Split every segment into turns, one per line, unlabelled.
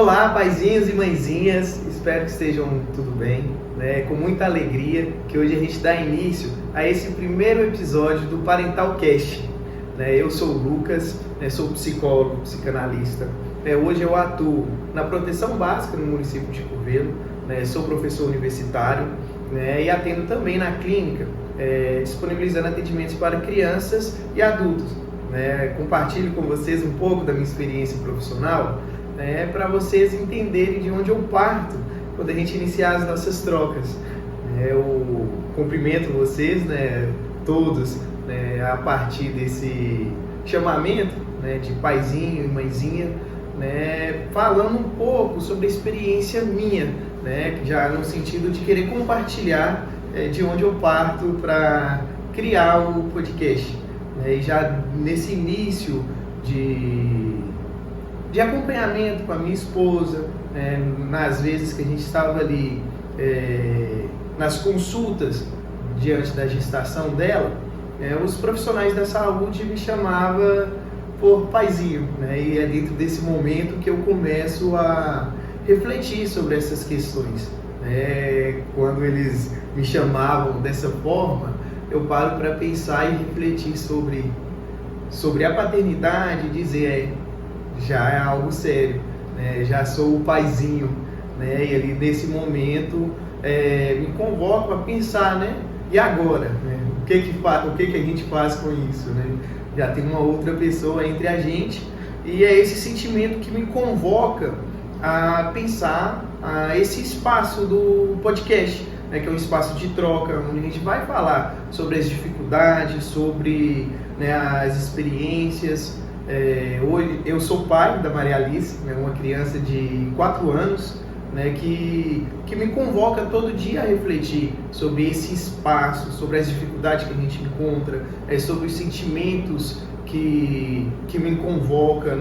Olá, paizinhos e mãezinhas, espero que estejam tudo bem, né? Com muita alegria que hoje a gente dá início a esse primeiro episódio do Parental Cast, né? Eu sou o Lucas, né? Sou psicólogo, psicanalista, né? Hoje eu atuo na proteção básica no município de Curvelo, né? Sou professor universitário, né? E atendo também na clínica, disponibilizando atendimentos para crianças e adultos, né? Compartilho com vocês um pouco da minha experiência profissional, para vocês entenderem de onde eu parto quando a gente iniciar as nossas trocas. Eu cumprimento vocês, todos, a partir desse chamamento, de paizinho e mãezinha, falando um pouco sobre a experiência minha, já no sentido de querer compartilhar de onde eu parto para criar o podcast. E já nesse início de acompanhamento com a minha esposa, nas vezes que a gente estava ali nas consultas diante da gestação dela, os profissionais da saúde me chamavam por paizinho, e é dentro desse momento que eu começo a refletir sobre essas questões. Quando eles me chamavam dessa forma, eu paro para pensar e refletir sobre a paternidade e dizer, já é algo sério, já sou o paizinho, e ali nesse momento me convoco a pensar, e agora? O que a gente faz com isso? Já tem uma outra pessoa entre a gente e é esse sentimento que me convoca a pensar esse espaço do podcast, que é um espaço de troca, onde a gente vai falar sobre as dificuldades, sobre as experiências. Hoje eu sou pai da Maria Alice, uma criança de 4 anos, que me convoca todo dia a refletir sobre esse espaço, sobre as dificuldades que a gente encontra, sobre os sentimentos que me convoca,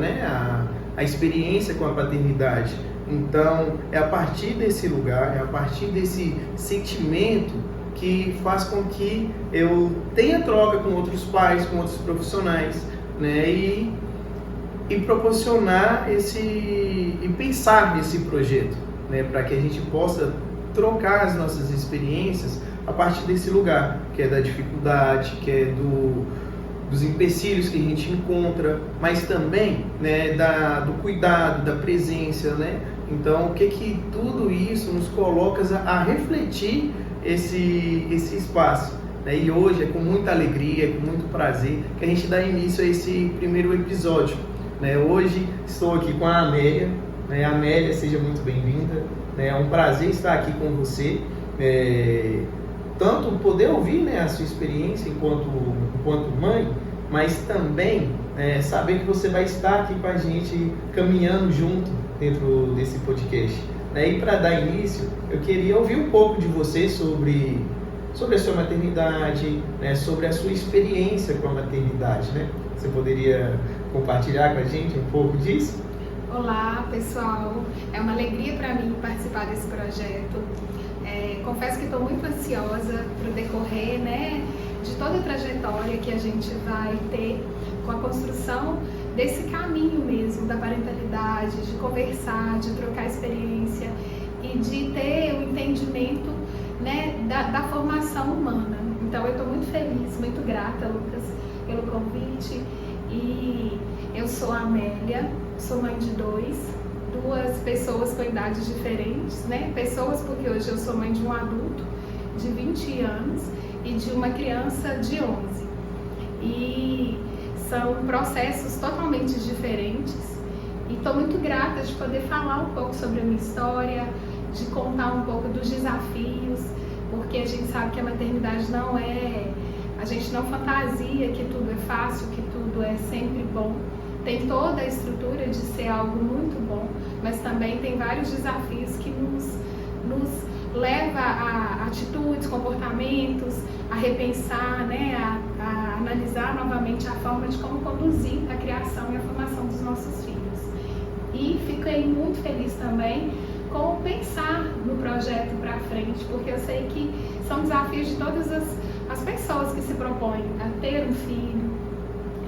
a experiência com a paternidade. Então, é a partir desse lugar, é a partir desse sentimento que faz com que eu tenha troca com outros pais, com outros profissionais, e proporcionar e pensar nesse projeto, para que a gente possa trocar as nossas experiências a partir desse lugar, que é da dificuldade, que é dos empecilhos que a gente encontra, mas também do cuidado, da presença, Então, o que tudo isso nos coloca a refletir esse espaço. E hoje é com muita alegria, com muito prazer que a gente dá início a esse primeiro episódio. Hoje estou aqui com a Amélia. Amélia, seja muito bem-vinda. É um prazer estar aqui com você. Tanto poder ouvir a sua experiência enquanto mãe, mas também saber que você vai estar aqui com a gente caminhando junto dentro desse podcast. E para dar início, eu queria ouvir um pouco de você sobre a sua maternidade, sobre a sua experiência com a maternidade. Você poderia compartilhar com a gente um pouco disso?
Olá, pessoal. É uma alegria para mim participar desse projeto. Confesso que estou muito ansiosa para o decorrer, de toda a trajetória que a gente vai ter com a construção desse caminho mesmo da parentalidade, de conversar, de trocar experiência e de ter o entendimento da formação humana. Então eu estou muito feliz, muito grata, Lucas, pelo convite. E eu sou a Amélia, sou mãe de duas pessoas com idades diferentes, Pessoas porque hoje eu sou mãe de um adulto de 20 anos e de uma criança de 11. E são processos totalmente diferentes e estou muito grata de poder falar um pouco sobre a minha história, de contar um pouco dos desafios, porque a gente sabe que a maternidade a gente não fantasia que tudo é fácil, que tudo é sempre bom. Tem toda a estrutura de ser algo muito bom, mas também tem vários desafios que nos leva a atitudes, comportamentos, a repensar, a analisar novamente a forma de como conduzir a criação e a formação dos nossos filhos. E fiquei muito feliz também com pensar no projeto para frente, porque eu sei que são desafios de todas as pessoas que se propõem a ter um filho.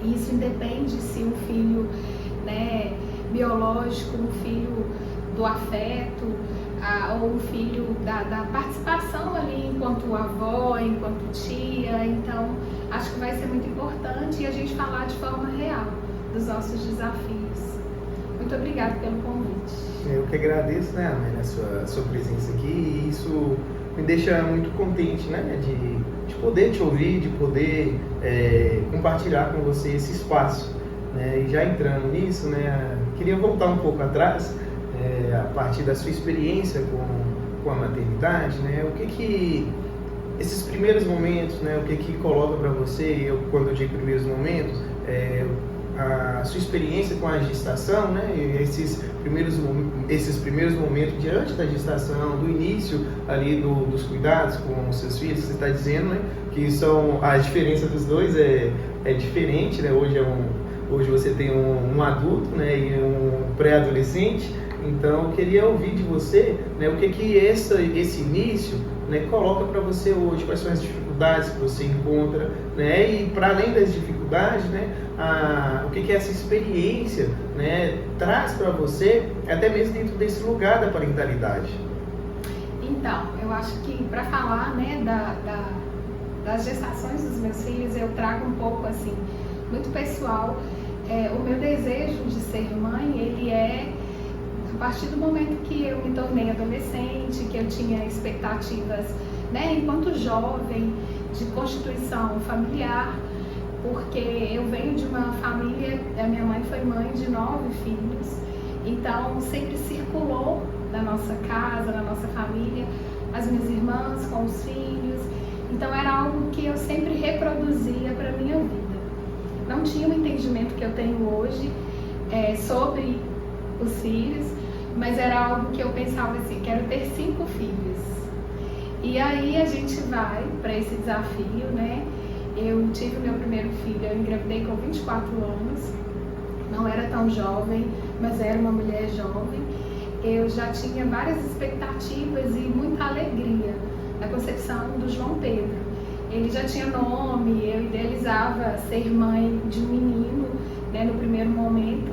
E isso independe se um filho biológico, um filho do afeto, ou o filho da participação ali enquanto avó, enquanto tia. Então, acho que vai ser muito importante a gente falar de forma real dos nossos desafios. Muito obrigada pelo convite.
Eu que agradeço, né, Amélia, a sua presença aqui, e isso me deixa muito contente, né, de poder te ouvir, de poder compartilhar com você esse espaço, né. E já entrando nisso, né, queria voltar um pouco atrás, a partir da sua experiência com a maternidade, né, o que esses primeiros momentos, né, o que coloca para você, quando eu digo primeiros momentos, a sua experiência com a gestação, né, esses primeiros momentos diante da gestação, do início ali dos cuidados com os seus filhos, você está dizendo, né, que a diferença dos dois é diferente, né, hoje você tem um adulto, né, e um pré-adolescente. Então, eu queria ouvir de você, né, o que esse início, né, coloca para você hoje, quais são as dificuldades que você encontra, né, e para além das dificuldades, né, o que essa experiência, né, traz para você, até mesmo dentro desse lugar da parentalidade.
Então, eu acho que para falar, né, das gestações dos meus filhos, eu trago um pouco assim, muito pessoal. O meu desejo de ser mãe, ele é a partir do momento que eu me tornei adolescente, que eu tinha expectativas, né, enquanto jovem, de constituição familiar, porque eu venho de uma família, a minha mãe foi mãe de 9 filhos, então sempre circulou na nossa casa, na nossa família, as minhas irmãs com os filhos, então era algo que eu sempre reproduzia para a minha vida. Não tinha o entendimento que eu tenho hoje sobre os filhos, mas era algo que eu pensava assim, quero ter 5 filhos. E aí a gente vai para esse desafio, né? Eu tive meu primeiro filho, eu engravidei com 24 anos, não era tão jovem, mas era uma mulher jovem. Eu já tinha várias expectativas e muita alegria na concepção do João Pedro. Ele já tinha nome, eu idealizava ser mãe de um menino, né, no primeiro momento.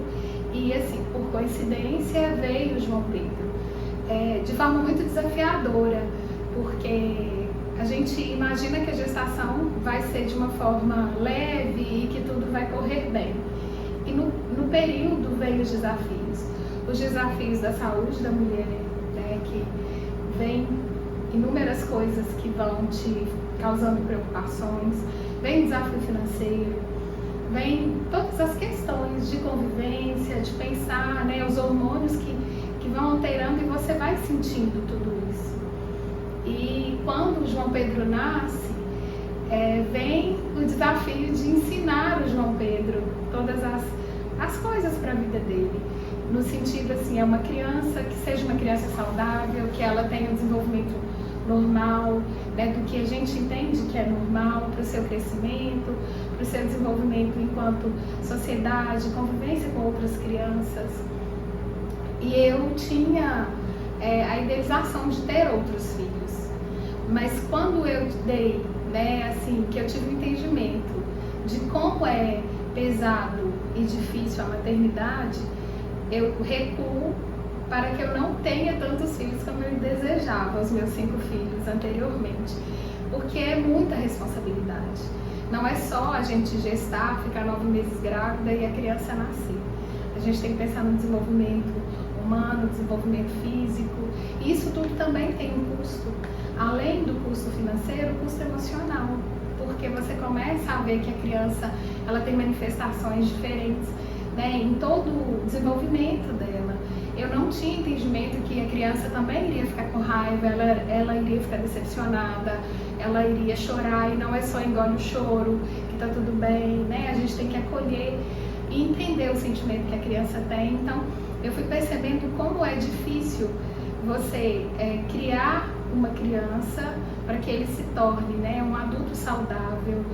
E assim, por coincidência, veio o João Pedro, de forma muito desafiadora, porque a gente imagina que a gestação vai ser de uma forma leve e que tudo vai correr bem. E no período veio os desafios da saúde da mulher, né, que vem inúmeras coisas que vão te causando preocupações, vem desafio financeiro, vem todas as questões de convivência, de pensar, né, os hormônios que vão alterando e você vai sentindo tudo isso. E quando o João Pedro nasce, vem o desafio de ensinar o João Pedro todas as coisas para a vida dele. No sentido assim, é uma criança que seja uma criança saudável, que ela tenha um desenvolvimento normal, né, do que a gente entende que é normal para o seu crescimento, para o seu desenvolvimento enquanto sociedade, convivência com outras crianças. E eu tinha a idealização de ter outros filhos, mas quando eu dei, né, assim, que eu tive um entendimento de como é pesado e difícil a maternidade, eu recuo para que eu não tenha tantos filhos como eu desejava, os meus 5 filhos anteriormente, porque é muita responsabilidade. Não é só a gente gestar, ficar 9 meses grávida e a criança nascer. A gente tem que pensar no desenvolvimento humano, desenvolvimento físico, e isso tudo também tem um custo. Além do custo financeiro, o custo emocional, porque você começa a ver que a criança ela tem manifestações diferentes, né, em todo o desenvolvimento dela. Eu não tinha entendimento que a criança também iria ficar com raiva, ela iria ficar decepcionada, ela iria chorar, e não é só engole o choro, que tá tudo bem, né? A gente tem que acolher e entender o sentimento que a criança tem. Então, eu fui percebendo como é difícil você criar uma criança para que ele se torne, né, um adulto saudável,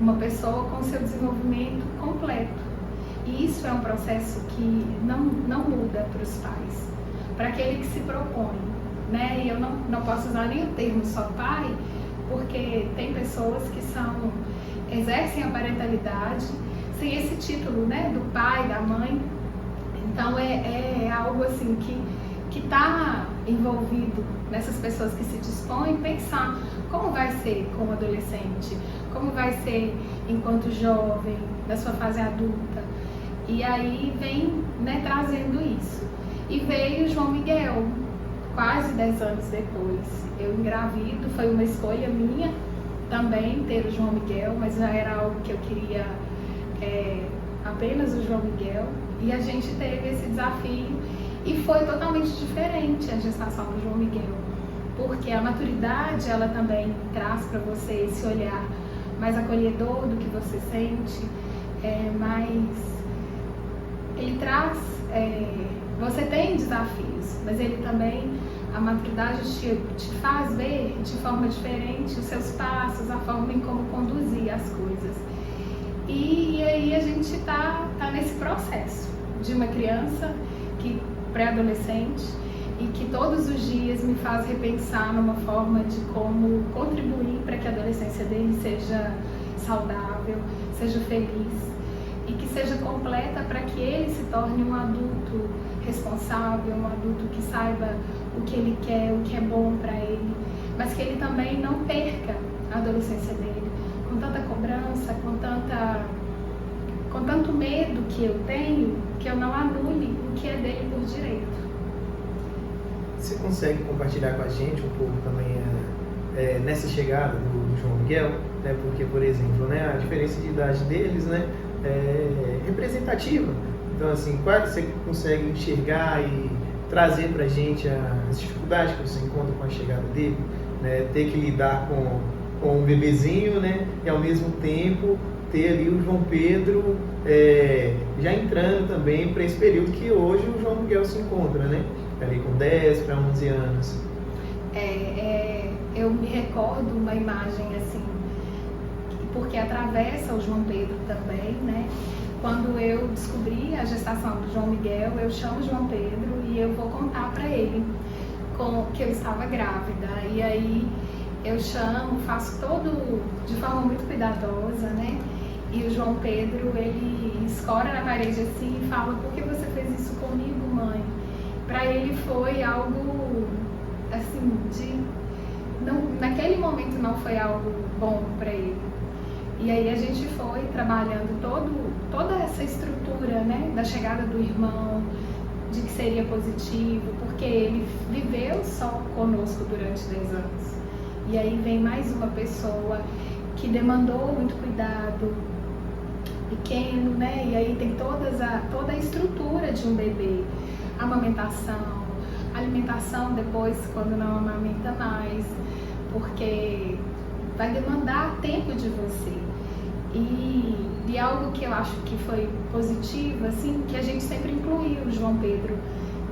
uma pessoa com seu desenvolvimento completo. E isso é um processo que não muda para os pais, para aquele que se propõe, né? E eu não posso usar nem o termo só pai, porque tem pessoas que exercem a parentalidade sem esse título, né, do pai, da mãe. Então é algo assim que está envolvido nessas pessoas que se dispõem, pensar como vai ser como adolescente, como vai ser enquanto jovem, na sua fase adulta. E aí vem, né, trazendo isso. E veio João Miguel, quase 10 anos depois. Eu engravido, foi uma escolha minha também ter o João Miguel, mas já era algo que eu queria apenas o João Miguel. E a gente teve esse desafio e foi totalmente diferente a gestação do João Miguel, porque a maturidade, ela também traz para você esse olhar mais acolhedor do que você sente, mais... Ele traz... você tem desafios, mas ele também, a maturidade te faz ver de forma diferente os seus passos, a forma em como conduzir as coisas. E aí a gente tá nesse processo de uma criança pré-adolescente e que todos os dias me faz repensar numa forma de como contribuir para que a adolescência dele seja saudável, seja feliz e que seja completa para que ele se torne um adulto responsável, um adulto que saiba o que ele quer, o que é bom para ele, mas que ele também não perca a adolescência dele com tanta cobrança, com tanto medo que eu tenho, que eu não anule o que é dele por direito.
Você consegue compartilhar com a gente um pouco também nessa chegada do João Miguel? Né? Porque, por exemplo, né, a diferença de idade deles, né, é representativa. Então, assim, quase você consegue enxergar e trazer para a gente as dificuldades que você encontra com a chegada dele, né? Ter que lidar com um bebezinho, né? E ao mesmo tempo ter ali o João Pedro já entrando também para esse período que hoje o João Miguel se encontra, né? Ali com 10 para 11 anos.
Eu me recordo uma imagem assim, porque atravessa o João Pedro também, né? Quando eu descobri a gestação do João Miguel, eu chamo o João Pedro e eu vou contar para ele que eu estava grávida. E aí eu chamo, faço todo de forma muito cuidadosa, né? E o João Pedro, ele escora na parede assim e fala: por que você fez isso comigo, mãe? Para ele foi algo, assim, naquele momento não foi algo bom para ele. E aí a gente foi trabalhando toda essa estrutura, né, da chegada do irmão, de que seria positivo, porque ele viveu só conosco durante 10 anos. E aí vem mais uma pessoa que demandou muito cuidado, pequeno, né? E aí tem toda a estrutura de um bebê, amamentação, alimentação depois quando não amamenta mais, porque vai demandar tempo de você. E algo que eu acho que foi positivo, assim, que a gente sempre incluiu o João Pedro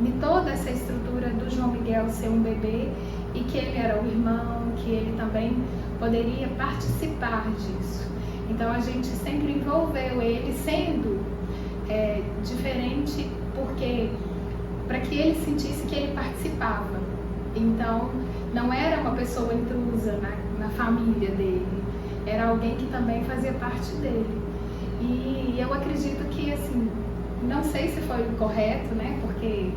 em toda essa estrutura do João Miguel ser um bebê e que ele era o irmão, que ele também poderia participar disso. Então a gente sempre envolveu ele sendo diferente, porque para que ele sentisse que ele participava. Então não era uma pessoa intrusa na família dele, era alguém que também fazia parte dele. E eu acredito que, assim, não sei se foi o correto, né? Porque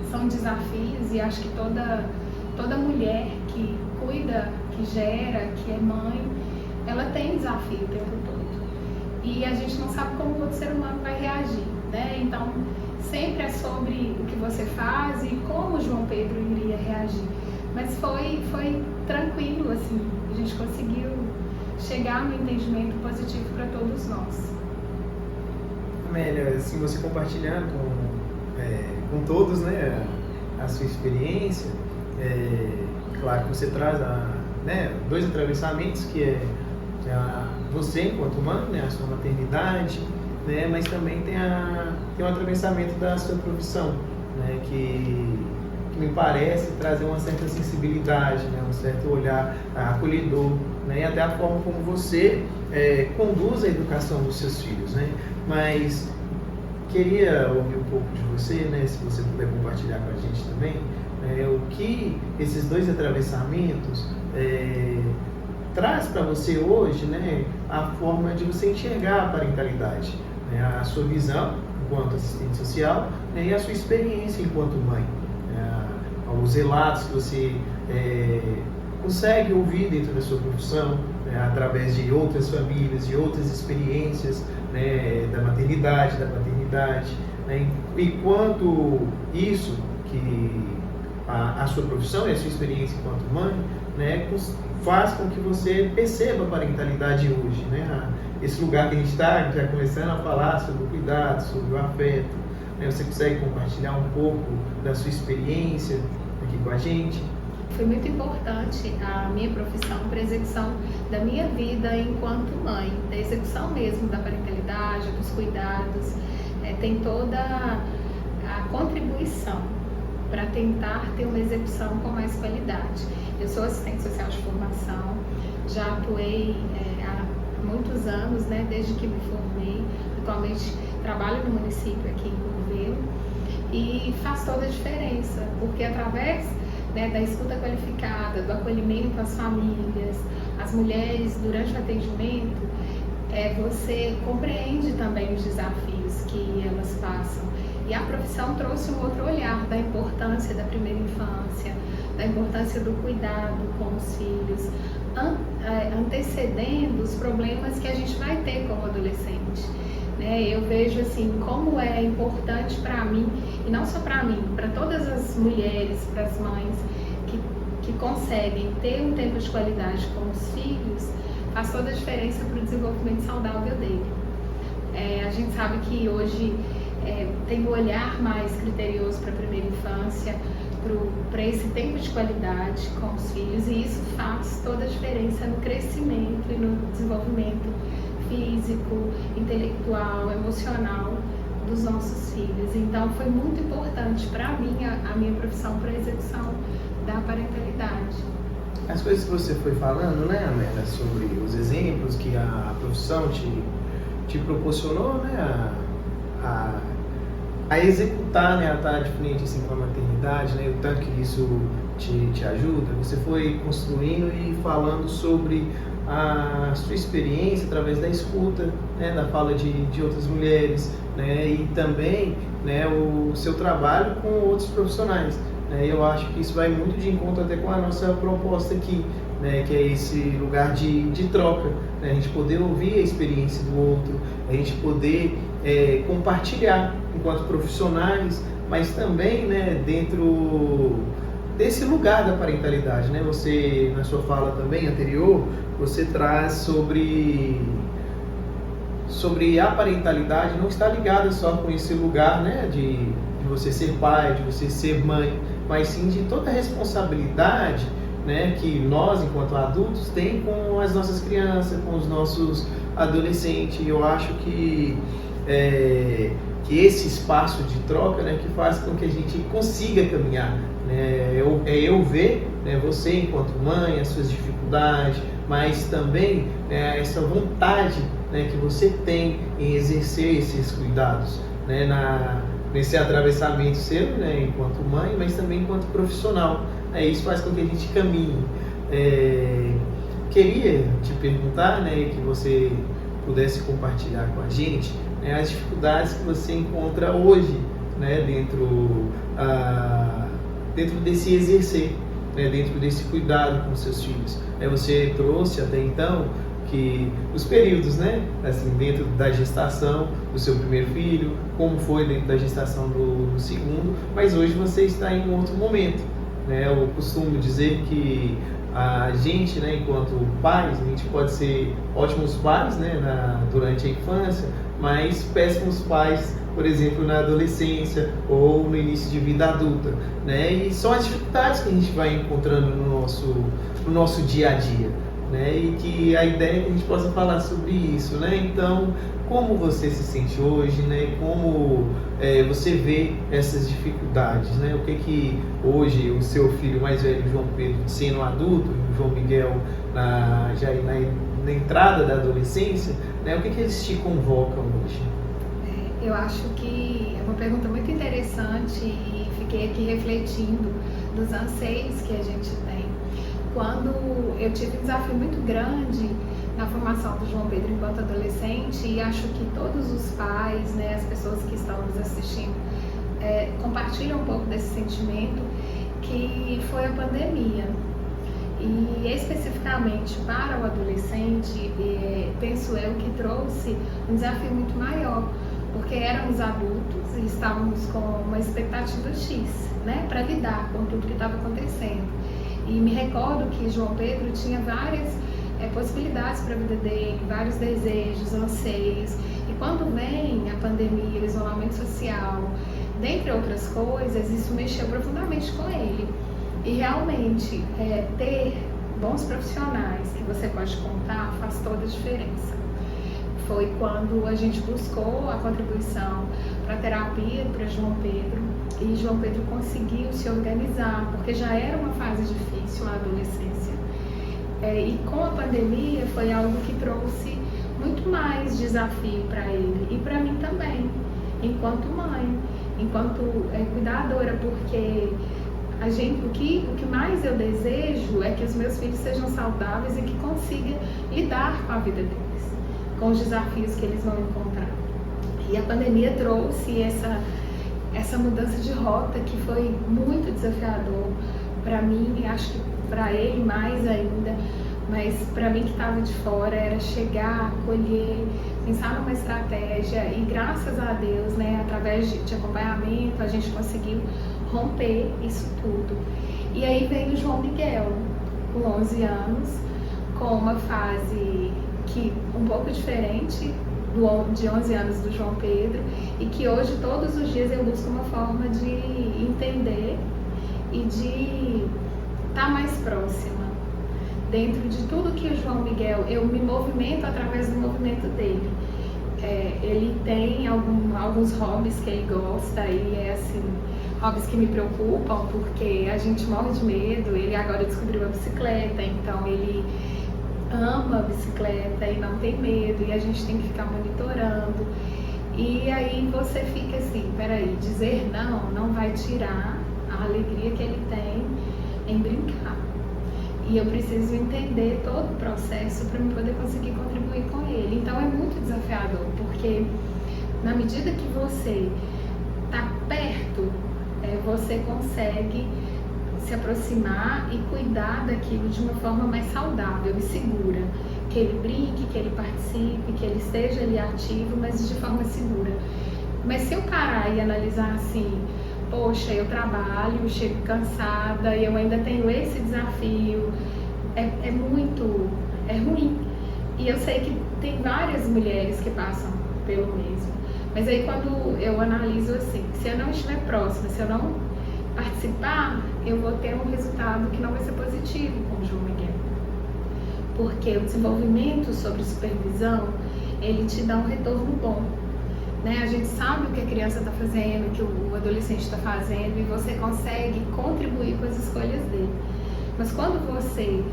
são desafios e acho que toda mulher que cuida, que gera, que é mãe, ela tem desafio o tempo todo. E a gente não sabe como o outro ser humano vai reagir, né? Então, sempre é sobre o que você faz e como o João Pedro iria reagir. Mas foi tranquilo, assim, a gente conseguiu chegar no entendimento positivo para todos nós.
Amélia, assim, você compartilhando com todos, né, a sua experiência, claro que você traz dois atravessamentos, que é você enquanto mãe, né, a sua maternidade, né, mas também tem um atravessamento da sua profissão, né, que me parece trazer uma certa sensibilidade, né, um certo olhar acolhedor, né, e até a forma como você conduz a educação dos seus filhos, né. Mas queria ouvir um pouco de você, né, se você puder compartilhar com a gente também, o que esses dois atravessamentos traz para você hoje, né, a forma de você enxergar a parentalidade, né, a sua visão enquanto assistente social, né, e a sua experiência enquanto mãe. os relatos que você consegue ouvir dentro da sua profissão, através de outras famílias, de outras experiências, né, da maternidade, da paternidade, né, e quanto isso, que a sua profissão e a sua experiência enquanto mãe, né, faz com que você perceba a parentalidade hoje, né, esse lugar que a gente está já começando a falar sobre o cuidado, sobre o afeto, né, você consegue compartilhar um pouco da sua experiência aqui com a gente?
Foi muito importante a minha profissão para a execução da minha vida enquanto mãe, da execução mesmo da parentalidade, dos cuidados, tem toda a contribuição para tentar ter uma execução com mais qualidade. Eu sou assistente social de formação, já atuei há muitos anos, né, desde que me formei. Atualmente trabalho no município aqui em Curvelo e faz toda a diferença, porque através, né, da escuta qualificada, do acolhimento às famílias, às mulheres durante o atendimento, você compreende também os desafios que elas passam. E a profissão trouxe um outro olhar da importância da primeira infância, da importância do cuidado com os filhos, antecedendo os problemas que a gente vai ter como adolescente. Eu vejo assim como é importante para mim, e não só para mim, para todas as mulheres, para as mães que conseguem ter um tempo de qualidade com os filhos, faz toda a diferença para o desenvolvimento saudável dele. A gente sabe que hoje tem um olhar mais criterioso para a primeira infância, para esse tempo de qualidade com os filhos, e isso faz toda a diferença no crescimento e no desenvolvimento físico, intelectual, emocional dos nossos filhos. Então foi muito importante para mim a minha profissão para a execução da parentalidade.
As coisas que você foi falando, né, Amélia, sobre os exemplos que a profissão te proporcionou, né, a executar, né, a estar de frente assim, com a maternidade, né, o tanto que isso te ajuda. Você foi construindo e falando sobre a sua experiência através da escuta, né, da fala de outras mulheres, né, e também, né, o seu trabalho com outros profissionais. Eu acho que isso vai muito de encontro até com a nossa proposta aqui, né, que é esse lugar de troca, né, a gente poder ouvir a experiência do outro, a gente poder compartilhar enquanto profissionais, mas também, né, dentro desse lugar da parentalidade, né? Você, na sua fala também anterior, você traz sobre a parentalidade não está ligada só com esse lugar, né, de você ser pai, de você ser mãe, mas sim de toda a responsabilidade, né, que nós, enquanto adultos, tem com as nossas crianças, com os nossos adolescentes. Eu acho que esse espaço de troca, né, que faz com que a gente consiga caminhar, né, eu ver, né, você enquanto mãe, as suas dificuldades, mas também, né, essa vontade, né, que você tem em exercer esses cuidados, né, nesse atravessamento seu, né, enquanto mãe, mas também enquanto profissional. Isso faz com que a gente caminhe. Queria te perguntar, né, que você pudesse compartilhar com a gente, né, as dificuldades que você encontra hoje, né, dentro desse exercer, né, dentro desse cuidado com seus filhos. Você trouxe até então que os períodos, né, assim, dentro da gestação do seu primeiro filho, como foi dentro da gestação do segundo, mas hoje você está em um outro momento, né? Eu costumo dizer que a gente, né, enquanto pais, a gente pode ser ótimos pais, né, durante a infância, mas péssimos pais, por exemplo, na adolescência ou no início de vida adulta, né? E são as dificuldades que a gente vai encontrando no nosso dia a dia, né? E que a ideia é que a gente possa falar sobre isso, né? Então, como você se sente hoje, né? Como você vê essas dificuldades, né? O que hoje o seu filho mais velho, João Pedro, sendo adulto, e o João Miguel já na entrada da adolescência, né? O que eles te convocam hoje?
Eu acho que é uma pergunta muito interessante e fiquei aqui refletindo dos anseios que a gente tem. Quando eu tive um desafio muito grande na formação do João Pedro enquanto adolescente, e acho que todos os pais, né, as pessoas que estão nos assistindo, compartilham um pouco desse sentimento, que foi a pandemia. E especificamente para o adolescente, penso eu que trouxe um desafio muito maior, porque éramos adultos e estávamos com uma expectativa X, né, para lidar com tudo que estava acontecendo. E me recordo que João Pedro tinha várias possibilidades para a vida dele, vários desejos, anseios. E quando vem a pandemia, o isolamento social, dentre outras coisas, isso mexeu profundamente com ele. E realmente, ter bons profissionais que você pode contar faz toda a diferença. Foi quando a gente buscou a contribuição para terapia para João Pedro, e João Pedro conseguiu se organizar, porque já era uma fase difícil a adolescência. E com a pandemia foi algo que trouxe muito mais desafio para ele e para mim também, enquanto mãe, enquanto cuidadora, porque o que mais eu desejo é que os meus filhos sejam saudáveis e que consigam lidar com a vida deles, com os desafios que eles vão encontrar. E a pandemia trouxe essa mudança de rota que foi muito desafiador para mim, e acho que para ele mais ainda, mas para mim que estava de fora era chegar, colher, pensar numa estratégia, e graças a Deus, né, através de acompanhamento, a gente conseguiu romper isso tudo. E aí veio o João Miguel, com 11 anos, com uma fase que um pouco diferente de 11 anos do João Pedro, e que hoje todos os dias eu busco uma forma de entender e de estar mais próxima. Dentro de tudo que o João Miguel, eu me movimento através do movimento dele. Ele tem alguns hobbies que ele gosta, e assim, hobbies que me preocupam, porque a gente morre de medo. Ele agora descobriu a bicicleta, então ele ama a bicicleta e não tem medo, e a gente tem que ficar monitorando. E aí você fica assim, peraí, dizer não vai tirar a alegria que ele tem em brincar. E eu preciso entender todo o processo para eu poder conseguir contribuir com ele. Então é muito desafiador, porque na medida que você está perto, você consegue se aproximar e cuidar daquilo de uma forma mais saudável e segura. Que ele brinque, que ele participe, que ele esteja ali ativo, mas de forma segura. Mas se eu parar e analisar assim, poxa, eu trabalho, chego cansada e eu ainda tenho esse desafio, é ruim. E eu sei que tem várias mulheres que passam pelo mesmo. Mas aí quando eu analiso assim, se eu não estiver próxima, se eu não participar, eu vou ter um resultado que não vai ser positivo com o João Miguel. Porque o desenvolvimento sobre supervisão, ele te dá um retorno bom. Né? A gente sabe o que a criança está fazendo, o que o adolescente está fazendo, e você consegue contribuir com as escolhas dele. Mas quando você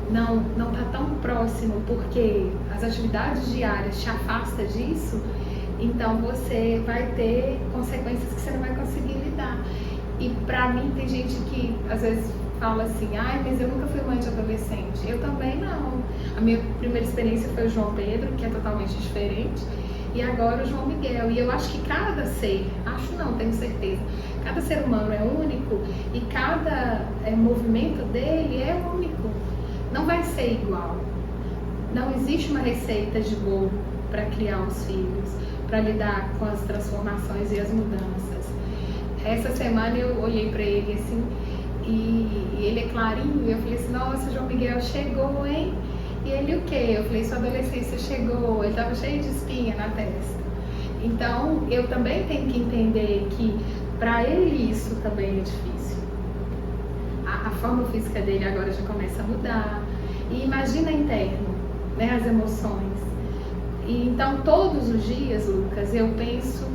não está tão próximo, porque as atividades diárias te afastam disso, então você vai ter consequências que você não vai conseguir lidar. E pra mim tem gente que às vezes fala assim, mas eu nunca fui mãe de adolescente. Eu também não. A minha primeira experiência foi o João Pedro, que é totalmente diferente. E agora o João Miguel. E eu acho que cada ser, tenho certeza, cada ser humano é único, e cada movimento dele é único. Não vai ser igual. Não existe uma receita de bolo para criar os filhos, para lidar com as transformações e as mudanças. Essa semana eu olhei para ele assim, e ele é clarinho, e eu falei assim, nossa, João Miguel chegou, hein? E ele o quê? Eu falei, sua adolescência chegou, ele estava cheio de espinha na testa. Então, eu também tenho que entender que para ele isso também é difícil. A forma física dele agora já começa a mudar. E imagina interno, né, as emoções. E então, todos os dias, Lucas, eu penso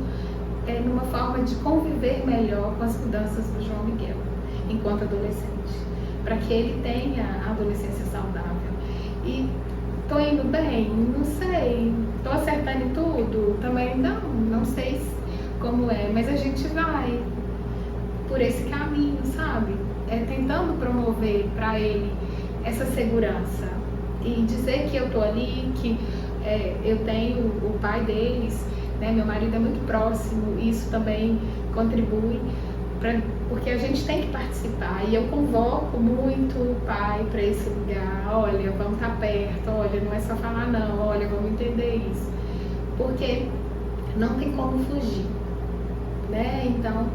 numa forma de conviver melhor com as mudanças do João Miguel, enquanto adolescente, para que ele tenha a adolescência saudável. E tô indo bem? Não sei. Tô acertando em tudo? Também não sei como é, mas a gente vai por esse caminho, sabe? Tentando promover para ele essa segurança e dizer que eu tô ali, que eu tenho o pai deles, né? Meu marido é muito próximo, isso também contribui porque a gente tem que participar, e eu convoco muito o pai para esse lugar. Olha, vamos estar perto, olha, não é só falar não, olha, vamos entender isso, porque não tem como fugir, né? Então,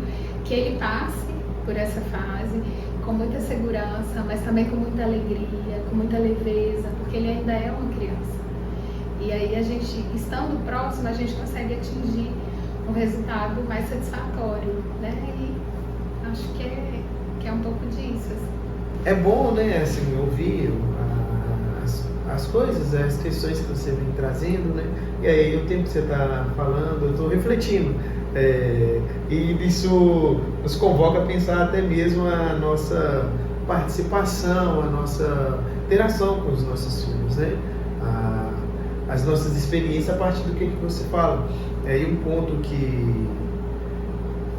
que ele passe por essa fase com muita segurança, mas também com muita alegria, com muita leveza, porque ele ainda é uma criança. E aí a gente, estando próximo, a gente consegue atingir um resultado mais satisfatório, né? E acho que é um pouco disso. Assim.
É bom, né, assim, ouvir as coisas, as questões que você vem trazendo, né? E aí, o tempo que você está falando, eu estou refletindo. E isso nos convoca a pensar até mesmo a nossa participação, a nossa interação com os nossos filhos, né? As nossas experiências a partir do que você fala. E um ponto que,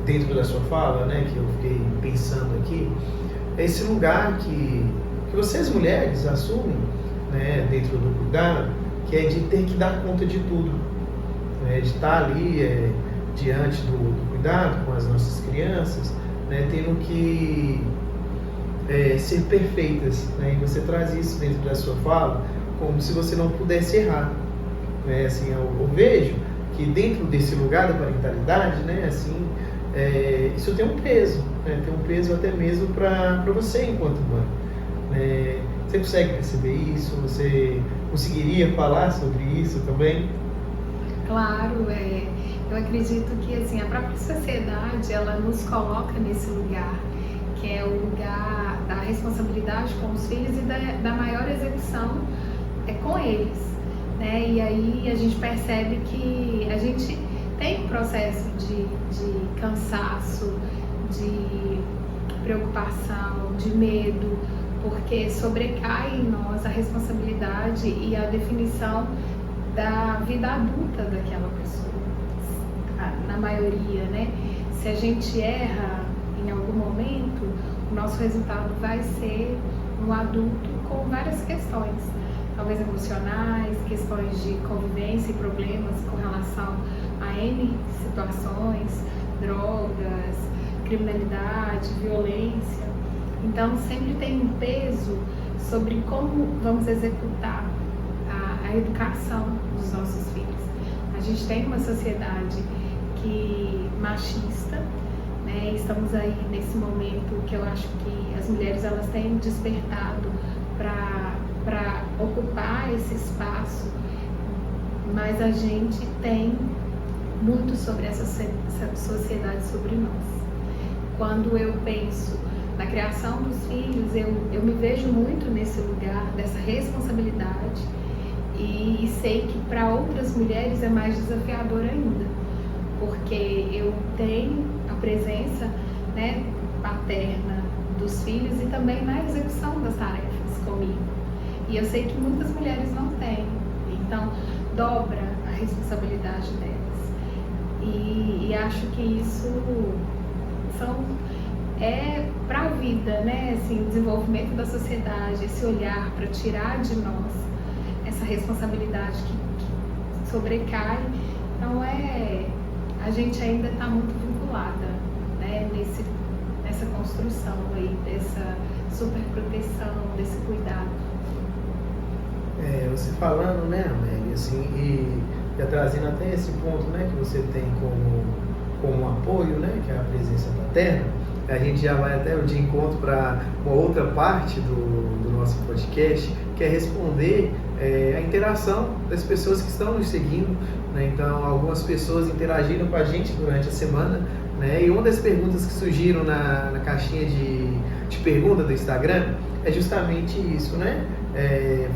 dentro da sua fala, né, que eu fiquei pensando aqui, é esse lugar que vocês mulheres assumem, né, dentro do cuidado, que é de ter que dar conta de tudo, né, de estar ali diante do cuidado com as nossas crianças, né, tendo que ser perfeitas, né, e você traz isso dentro da sua fala, como se você não pudesse errar, né? Assim, eu vejo que dentro desse lugar da parentalidade, né, assim, isso tem um peso, né? Tem um peso até mesmo para você enquanto mãe. Você consegue perceber isso? Você conseguiria falar sobre isso também?
Claro, eu acredito que assim, a própria sociedade ela nos coloca nesse lugar, que é o lugar da responsabilidade com os filhos e da maior execução com eles, né? E aí a gente percebe que a gente tem um processo de cansaço, de preocupação, de medo, porque sobrecai em nós a responsabilidade e a definição da vida adulta daquela pessoa, na maioria, né? Se a gente erra em algum momento, o nosso resultado vai ser um adulto com várias questões, talvez emocionais, questões de convivência e problemas com relação a N situações, drogas, criminalidade, violência. Então sempre tem um peso sobre como vamos executar a educação dos nossos filhos. A gente tem uma sociedade machista, né? Estamos aí nesse momento que eu acho que as mulheres elas têm despertado para ocupar esse espaço, mas a gente tem muito sobre essa sociedade sobre nós. Quando eu penso na criação dos filhos, eu me vejo muito nesse lugar dessa responsabilidade e sei que para outras mulheres é mais desafiador ainda, porque eu tenho a presença, né, paterna dos filhos e também na execução das tarefas comigo. E eu sei que muitas mulheres não têm, então dobra a responsabilidade delas. E acho que isso é para a vida, né? Assim, o desenvolvimento da sociedade, esse olhar para tirar de nós essa responsabilidade que sobrecai. Então a gente ainda está muito vinculada, né? Nessa construção aí, dessa superproteção, desse cuidado.
Você falando, né, Amélia, assim, e trazendo até esse ponto, né, que você tem como apoio, né, que é a presença paterna, a gente já vai até de encontro para uma outra parte do nosso podcast, que é responder a interação das pessoas que estão nos seguindo, né? Então, algumas pessoas interagiram com a gente durante a semana, né? E uma das perguntas que surgiram na caixinha de pergunta do Instagram é justamente isso, né?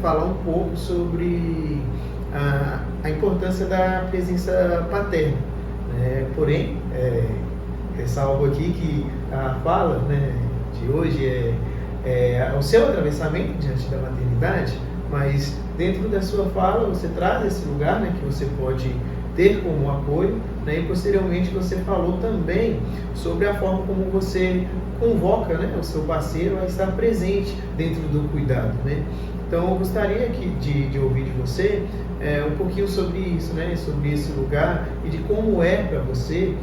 Falar um pouco sobre a importância da presença paterna, né? Porém, ressalvo aqui que a fala, né, de hoje é o seu atravessamento diante da maternidade, mas dentro da sua fala você traz esse lugar, né, que você pode ter como apoio, né, e posteriormente você falou também sobre a forma como você convoca, né, o seu parceiro a estar presente dentro do cuidado, né? Então eu gostaria de ouvir de você um pouquinho sobre isso, né, sobre esse lugar e de como é para você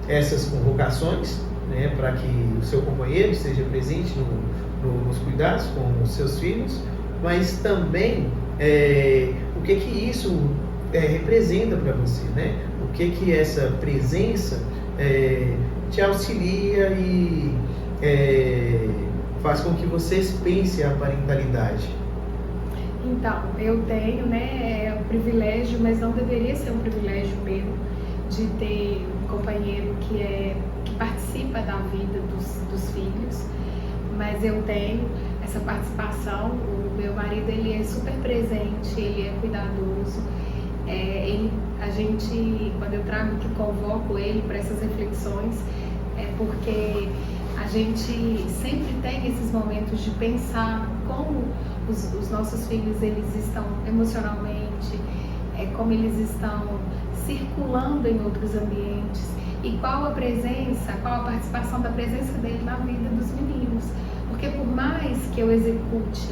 essas convocações, né, para que o seu companheiro esteja presente nos cuidados com os seus filhos, mas também o que isso representa para você, né? O que essa presença te auxilia e faz com que vocês pensem a parentalidade.
Então, eu tenho, né, o privilégio, mas não deveria ser um privilégio meu, de ter um companheiro que participa da vida dos filhos, mas eu tenho essa participação. O meu marido, ele é super presente, ele é cuidadoso. Quando eu trago, que convoco ele para essas reflexões, é porque a gente sempre tem esses momentos de pensar como os nossos filhos, eles estão emocionalmente, como eles estão circulando em outros ambientes e qual a participação da presença dele na vida dos meninos. Porque por mais que eu execute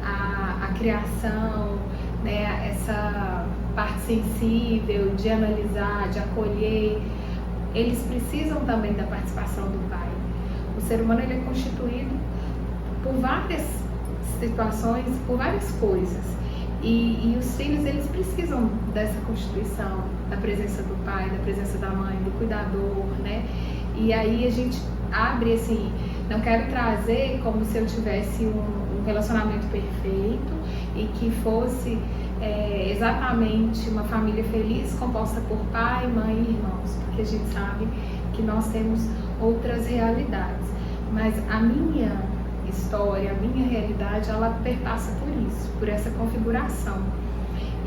a criação, né, essa parte sensível de analisar, de acolher, eles precisam também da participação do pai. O ser humano, ele é constituído por várias situações, por várias coisas. E os filhos, eles precisam dessa constituição, da presença do pai, da presença da mãe, do cuidador, né? E aí a gente abre assim, não quero trazer como se eu tivesse um relacionamento perfeito e que fosse exatamente uma família feliz composta por pai, mãe e irmãos, porque a gente sabe que nós temos outras realidades. Mas a minha história, a minha realidade, ela perpassa por isso, por essa configuração.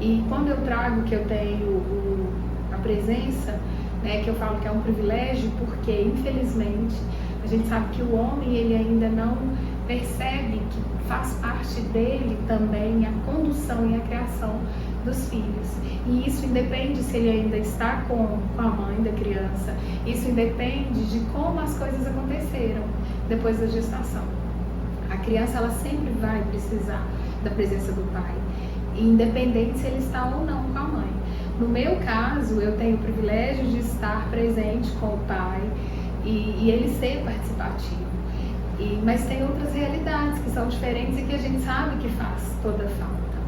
E quando eu trago que eu tenho a presença, né, que eu falo que é um privilégio, porque infelizmente a gente sabe que o homem, ele ainda não percebe que faz parte dele também a condução e a criação dos filhos. E isso independe se ele ainda está com a mãe da criança, isso independe de como as coisas aconteceram depois da gestação. A criança, ela sempre vai precisar da presença do pai, independente se ele está ou não com a mãe. No meu caso, eu tenho o privilégio de estar presente com o pai e ele ser participativo. Mas tem outras realidades que são diferentes e que a gente sabe que faz toda falta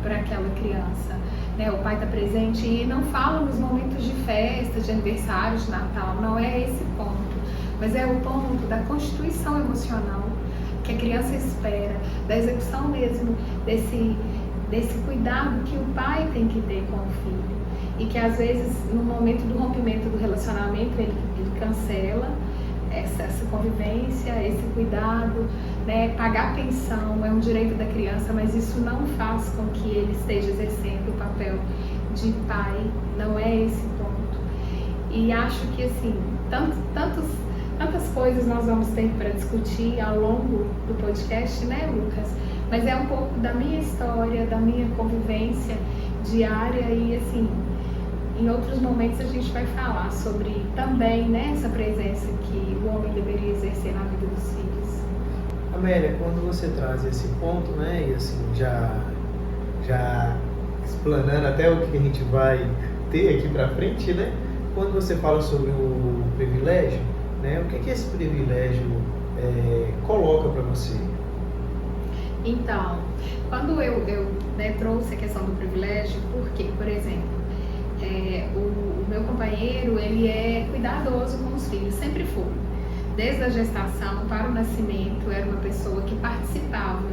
para aquela criança, né? O pai está presente e não fala nos momentos de festa, de aniversário, de Natal, não é esse ponto, mas é o ponto da constituição emocional que a criança espera, da execução mesmo desse cuidado que o pai tem que ter com o filho. E que às vezes, no momento do rompimento do relacionamento, ele cancela essa convivência, esse cuidado, né? Pagar pensão é um direito da criança, mas isso não faz com que ele esteja exercendo o papel de pai, não é esse ponto. E acho que assim, tantas coisas nós vamos ter para discutir ao longo do podcast, né, Lucas? Mas é um pouco da minha história, da minha convivência diária e assim, em outros momentos a gente vai falar sobre também, né, essa presença que o homem deveria exercer na vida dos filhos.
Amélia, quando você traz esse ponto, né, e assim, já explanando até o que a gente vai ter aqui para frente, né, quando você fala sobre o privilégio, né, o que esse privilégio coloca para você?
Então, quando eu trouxe a questão do privilégio, porque, por exemplo, o meu companheiro, ele é cuidadoso com os filhos, sempre foi. Desde a gestação para o nascimento, era uma pessoa que participava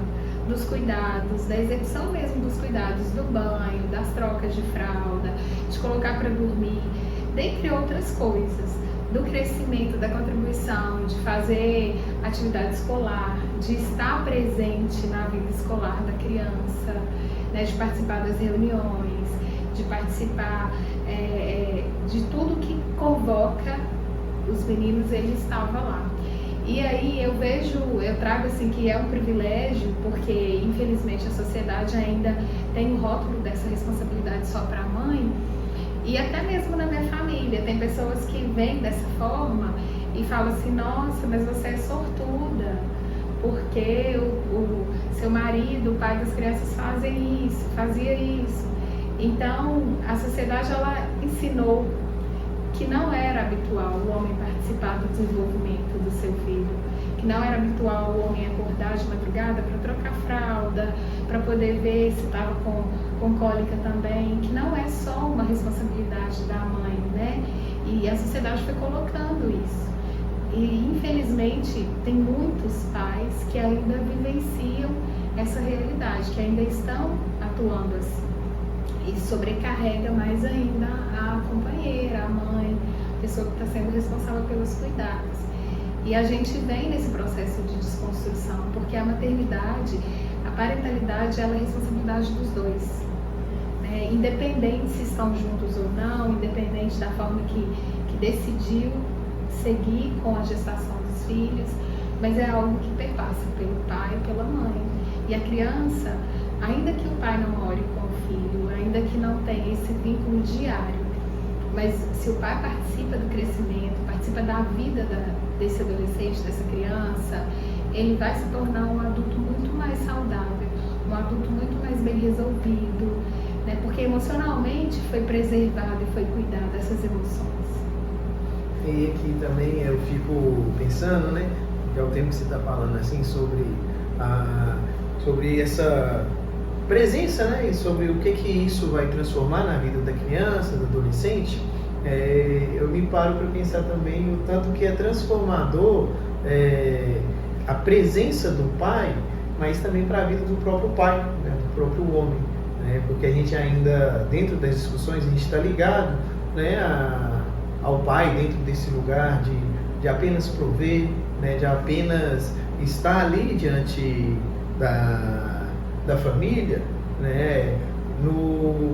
dos cuidados, da execução mesmo dos cuidados, do banho, das trocas de fralda, de colocar para dormir, dentre outras coisas, do crescimento, da contribuição, de fazer atividade escolar, de estar presente na vida escolar da criança, né, de participar das reuniões, de participar de tudo que convoca os meninos, ele estava lá. E aí eu trago assim que é um privilégio, porque infelizmente a sociedade ainda tem o rótulo dessa responsabilidade só para a mãe, e até mesmo na minha família, tem pessoas que vêm dessa forma e falam assim, nossa, mas você é sortuda, porque o seu marido, o pai das crianças fazia isso. Então, a sociedade, ela ensinou que não era habitual o homem participar do desenvolvimento do seu filho, que não era habitual o homem acordar de madrugada para trocar fralda, para poder ver se estava com cólica também, que não é só uma responsabilidade da mãe, né? E a sociedade foi colocando isso. E infelizmente tem muitos pais que ainda vivenciam essa realidade, que ainda estão atuando assim. E sobrecarrega mais ainda a companheira, a mãe, a pessoa que está sendo responsável pelos cuidados. E a gente vem nesse processo de desconstrução, porque a maternidade, a parentalidade, ela é responsabilidade dos dois. Né? Independente se estão juntos ou não, independente da forma que decidiu seguir com a gestação dos filhos, mas é algo que perpassa pelo pai e pela mãe. E a criança, ainda que o pai não more com o filho, ainda que não tenha esse vínculo diário, mas se o pai participa do crescimento, participa da vida desse adolescente, dessa criança, ele vai se tornar um adulto muito mais saudável, um adulto muito mais bem resolvido, né? Porque emocionalmente foi preservado e foi cuidado dessas emoções.
E aqui também eu fico pensando, né, que é o tempo que você está falando assim sobre essa presença, né, e sobre o que isso vai transformar na vida da criança, do adolescente. Eu me paro para pensar também o tanto que é transformador a presença do pai, mas também para a vida do próprio pai, né, do próprio homem, né, porque a gente ainda, dentro das discussões, a gente está ligado, né, ao pai dentro desse lugar de apenas prover, né, de apenas estar ali diante da família, né,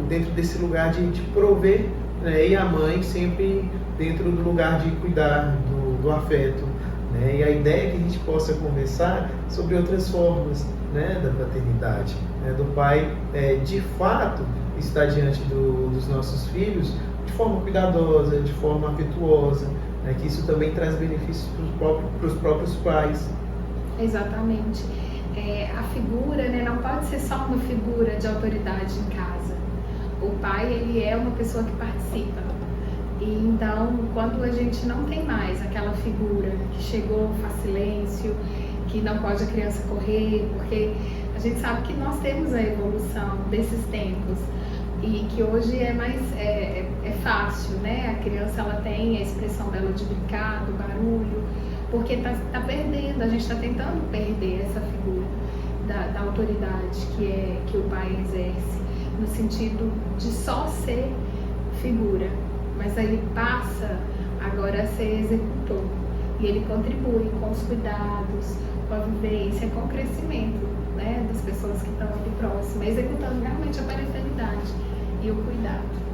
dentro desse lugar de prover, né, e a mãe sempre dentro do lugar de cuidar, do afeto, né, e a ideia é que a gente possa conversar sobre outras formas, né, da paternidade, né, do pai de fato estar diante dos nossos filhos de forma cuidadosa, de forma afetuosa, né, que isso também traz benefícios para os próprios pais.
Exatamente. A figura, né, não pode ser só uma figura de autoridade em casa. O pai, ele é uma pessoa que participa. E então, quando a gente não tem mais aquela figura que chegou, faz silêncio, que não pode a criança correr, porque a gente sabe que nós temos a evolução desses tempos e que hoje é mais fácil, né? A criança, ela tem a expressão dela de brincar, do barulho, porque tá perdendo, a gente está tentando perder essa figura da autoridade que o pai exerce, no sentido de só ser figura, mas aí passa agora a ser executor, e ele contribui com os cuidados, com a vivência, com o crescimento, né, das pessoas que estão aqui próximas, executando realmente a parentalidade e o cuidado.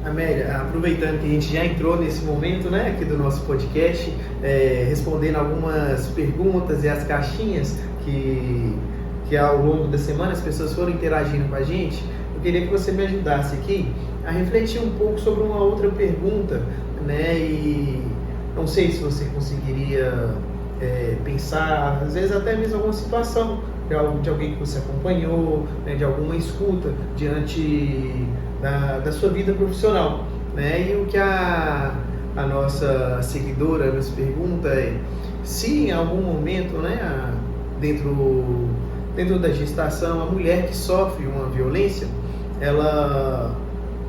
Amélia, aproveitando que a gente já entrou nesse momento, né, aqui do nosso podcast, respondendo algumas perguntas e as caixinhas que ao longo da semana as pessoas foram interagindo com a gente, eu queria que você me ajudasse aqui a refletir um pouco sobre uma outra pergunta, né, e não sei se você conseguiria pensar, às vezes até mesmo alguma situação de alguém que você acompanhou, né, de alguma escuta diante da sua vida profissional, né? E o que a nossa seguidora nos pergunta é se em algum momento, né, dentro da gestação, a mulher que sofre uma violência, ela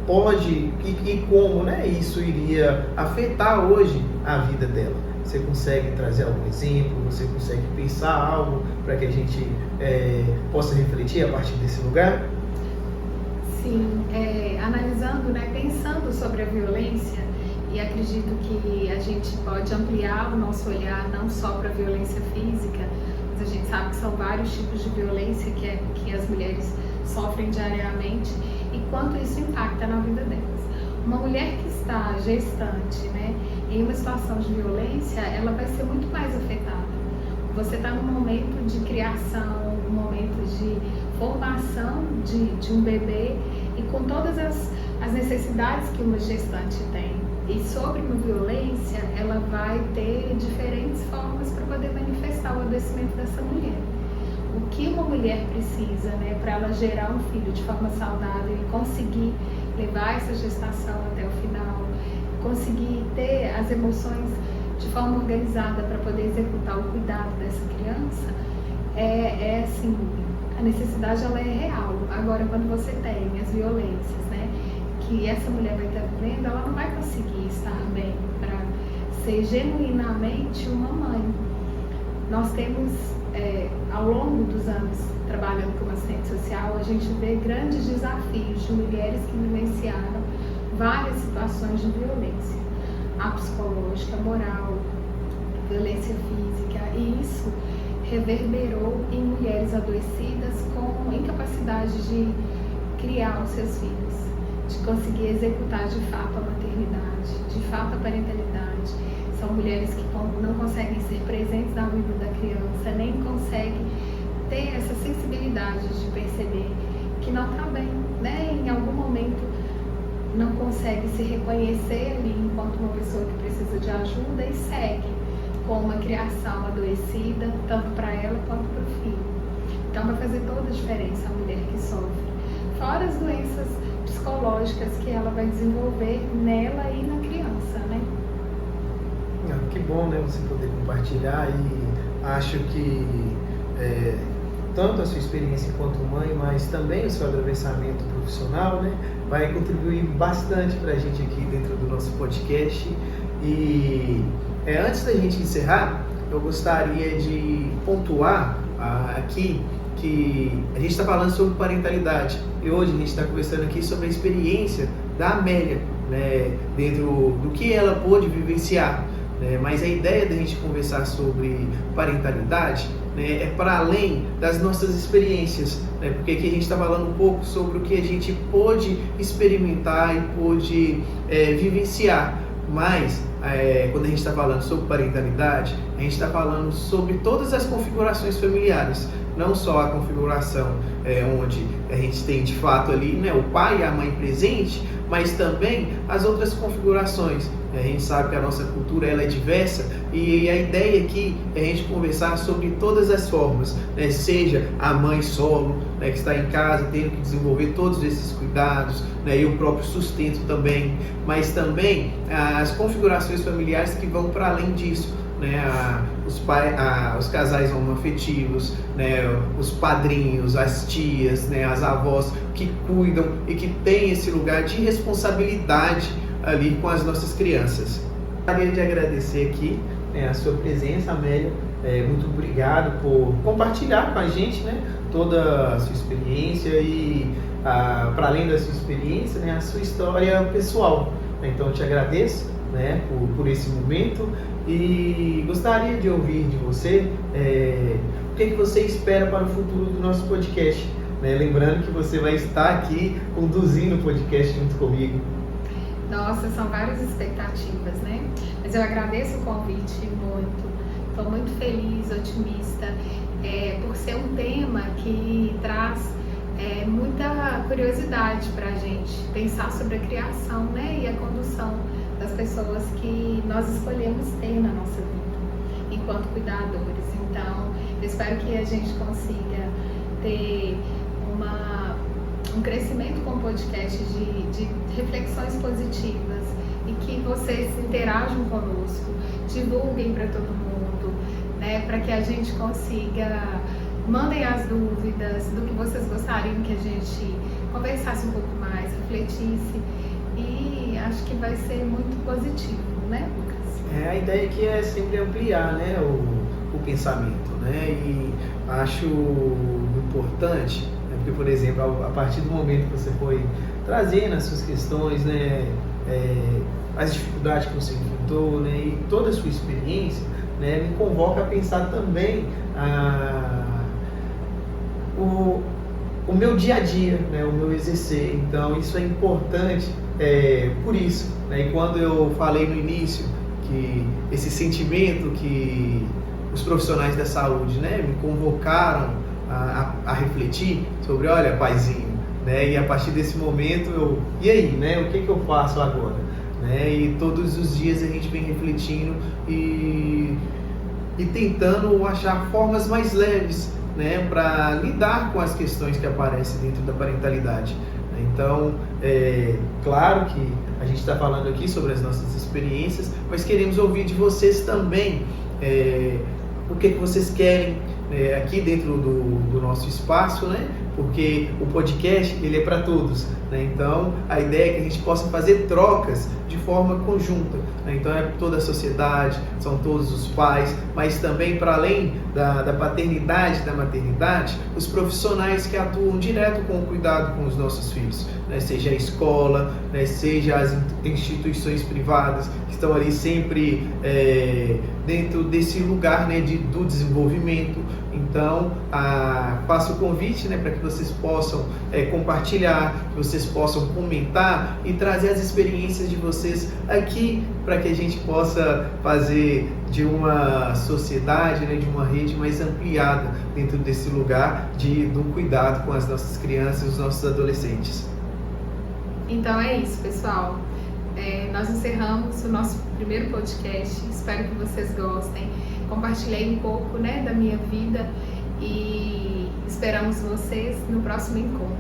pode e como, né, isso iria afetar hoje a vida dela. Você consegue trazer algum exemplo? Você consegue pensar algo para que a gente possa refletir a partir desse lugar?
Sim, analisando, né, pensando sobre a violência, e acredito que a gente pode ampliar o nosso olhar não só para a violência física, mas a gente sabe que são vários tipos de violência que as mulheres sofrem diariamente e quanto isso impacta na vida delas. Uma mulher que está gestante, né, em uma situação de violência, ela vai ser muito mais afetada. Você está num momento de criação, num momento de formação de um bebê e com todas as necessidades que uma gestante tem. E sobre uma violência, ela vai ter diferentes formas para poder manifestar o adoecimento dessa mulher. O que uma mulher precisa, né, para ela gerar um filho de forma saudável e conseguir levar essa gestação até o final, conseguir ter as emoções de forma organizada para poder executar o cuidado dessa criança, assim, a necessidade ela é real. Agora, quando você tem as violências, né, que essa mulher vai estar vivendo, ela não vai conseguir estar bem para ser genuinamente uma mãe. Nós temos, ao longo dos anos, trabalhando como assistente social, a gente vê grandes desafios de mulheres que vivenciaram várias situações de violência, a psicológica, moral, violência física, e isso reverberou em mulheres adoecidas com incapacidade de criar os seus filhos, de conseguir executar de fato a maternidade, de fato a parentalidade. São mulheres que não conseguem ser presentes na vida da criança, nem conseguem ter essa sensibilidade de perceber que não está bem, né? Em algum momento não consegue se reconhecer ali enquanto uma pessoa que precisa de ajuda e segue com uma criação adoecida, tanto para ela quanto para o filho. Então vai fazer toda a diferença a mulher que sofre. Fora as doenças psicológicas que ela vai desenvolver nela e na criança, né?
Que bom, né, você poder compartilhar, e acho que tanto a sua experiência enquanto mãe, mas também o seu atravessamento profissional, né, vai contribuir bastante para a gente aqui dentro do nosso podcast. E antes da gente encerrar, eu gostaria de pontuar aqui que a gente está falando sobre parentalidade, e hoje a gente está conversando aqui sobre a experiência da Amélia, né, dentro do que ela pôde vivenciar. Mas a ideia da gente conversar sobre parentalidade, né, é para além das nossas experiências, né, porque aqui a gente está falando um pouco sobre o que a gente pôde experimentar e pôde vivenciar. Mas quando a gente está falando sobre parentalidade, a gente está falando sobre todas as configurações familiares, não só a configuração onde a gente tem de fato ali, né, o pai e a mãe presente, mas também as outras configurações. A gente sabe que a nossa cultura ela é diversa, e a ideia aqui é a gente conversar sobre todas as formas, né? Seja a mãe solo, né, que está em casa tendo que desenvolver todos esses cuidados, né, e o próprio sustento também, mas também as configurações familiares que vão para além disso, né? Os casais homoafetivos, né, os padrinhos, as tias, né, as avós que cuidam e que têm esse lugar de responsabilidade ali com as nossas crianças. Gostaria de agradecer aqui a sua presença, Amélia. Muito obrigado por compartilhar com a gente, né, toda a sua experiência e, para além da sua experiência, né, a sua história pessoal. Então eu te agradeço, né, por esse momento, e gostaria de ouvir de você o que você espera para o futuro do nosso podcast, né? Lembrando que você vai estar aqui conduzindo o podcast junto comigo.
Nossa, são várias expectativas, né? Mas eu agradeço o convite muito. Estou muito feliz, otimista, por ser um tema que traz muita curiosidade para a gente pensar sobre a criação, né? E a condução das pessoas que nós escolhemos ter na nossa vida enquanto cuidadores. Então, eu espero que a gente consiga ter um crescimento com o podcast de reflexões positivas, e que vocês interajam conosco, divulguem para todo mundo, né, para que a gente consiga, mandem as dúvidas do que vocês gostariam que a gente conversasse um pouco mais, refletisse, e acho que vai ser muito positivo, né, Lucas?
A ideia aqui é sempre ampliar, né, o pensamento, né, e acho importante, porque, por exemplo, a partir do momento que você foi trazendo as suas questões, né, as dificuldades que você enfrentou, né, e toda a sua experiência, né, me convoca a pensar também o meu dia a dia, né, o meu exercer. Então isso é importante por isso, né, e quando eu falei no início que esse sentimento que os profissionais da saúde, né, me convocaram a refletir sobre, olha, paizinho, né, e a partir desse momento e aí, né, o que eu faço agora, né, e todos os dias a gente vem refletindo e tentando achar formas mais leves, né, para lidar com as questões que aparecem dentro da parentalidade. Então, claro que a gente está falando aqui sobre as nossas experiências, mas queremos ouvir de vocês também o que vocês querem aqui dentro do nosso espaço, né? Porque o podcast ele é para todos, né? Então a ideia é que a gente possa fazer trocas de forma conjunta, né? Então é toda a sociedade, são todos os pais, mas também para além da paternidade, da maternidade, os profissionais que atuam direto com o cuidado com os nossos filhos, né? Seja a escola, né? Seja as instituições privadas que estão ali sempre dentro desse lugar, né? do desenvolvimento. Então, faço o convite, né, para que vocês possam compartilhar, que vocês possam comentar e trazer as experiências de vocês aqui para que a gente possa fazer de uma sociedade, né, de uma rede mais ampliada dentro desse lugar do cuidado com as nossas crianças e os nossos adolescentes.
Então é isso, pessoal. Nós encerramos o nosso primeiro podcast. Espero que vocês gostem. Compartilhei um pouco, né, da minha vida e esperamos vocês no próximo encontro.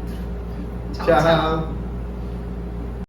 Tchau, tchau.